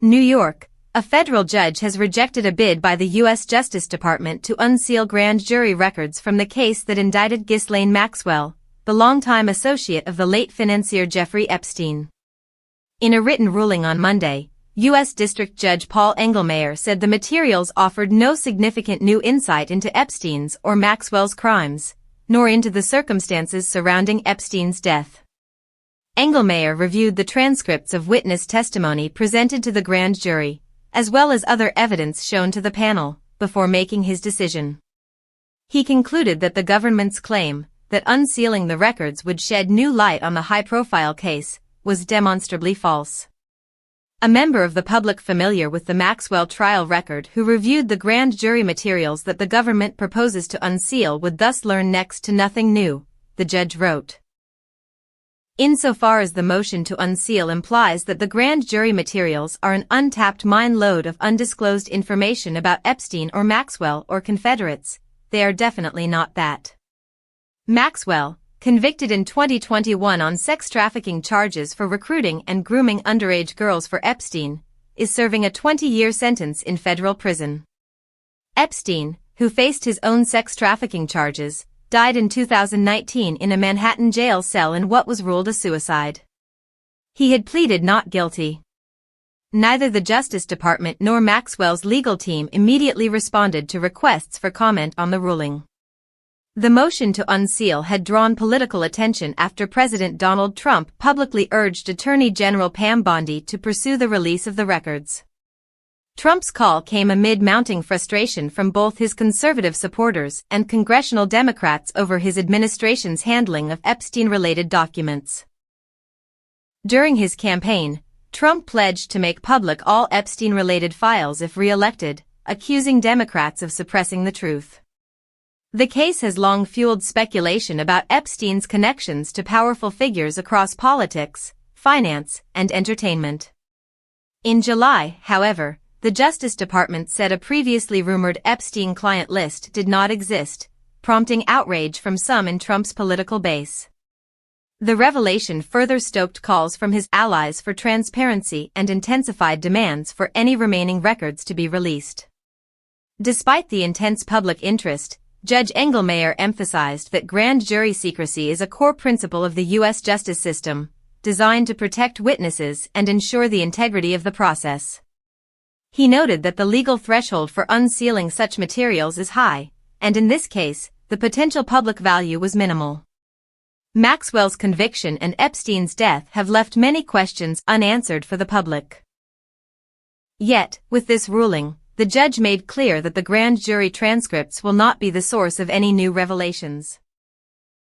New York, a federal judge has rejected a bid by the U.S. Justice Department to unseal grand jury records from the case that indicted Ghislaine Maxwell, the longtime associate of the late financier Jeffrey Epstein. In a written ruling on Monday, U.S. District Judge Paul Engelmayer said the materials offered no significant new insight into Epstein's or Maxwell's crimes, nor into the circumstances surrounding Epstein's death. Engelmayer reviewed the transcripts of witness testimony presented to the grand jury, as well as other evidence shown to the panel, before making his decision. He concluded that the government's claim that unsealing the records would shed new light on the high-profile case was demonstrably false. A member of the public familiar with the Maxwell trial record who reviewed the grand jury materials that the government proposes to unseal would thus learn next to nothing new, the judge wrote. Insofar as the motion to unseal implies that the grand jury materials are an untapped mine lode of undisclosed information about Epstein or Maxwell or Confederates, they are definitely not that. Maxwell, convicted in 2021 on sex trafficking charges for recruiting and grooming underage girls for Epstein, is serving a 20-year sentence in federal prison. Epstein, who faced his own sex trafficking charges, died in 2019 in a Manhattan jail cell in what was ruled a suicide. He had pleaded not guilty. Neither the Justice Department nor Maxwell's legal team immediately responded to requests for comment on the ruling. The motion to unseal had drawn political attention after President Donald Trump publicly urged Attorney General Pam Bondi to pursue the release of the records. Trump's call came amid mounting frustration from both his conservative supporters and congressional Democrats over his administration's handling of Epstein-related documents. During his campaign, Trump pledged to make public all Epstein-related files if re-elected, accusing Democrats of suppressing the truth. The case has long fueled speculation about Epstein's connections to powerful figures across politics, finance, and entertainment. In July, however, the Justice Department said a previously rumored Epstein client list did not exist, prompting outrage from some in Trump's political base. The revelation further stoked calls from his allies for transparency and intensified demands for any remaining records to be released. Despite the intense public interest, Judge Engelmayer emphasized that grand jury secrecy is a core principle of the U.S. justice system, designed to protect witnesses and ensure the integrity of the process. He noted that the legal threshold for unsealing such materials is high, and in this case, the potential public value was minimal. Maxwell's conviction and Epstein's death have left many questions unanswered for the public. Yet, with this ruling, the judge made clear that the grand jury transcripts will not be the source of any new revelations.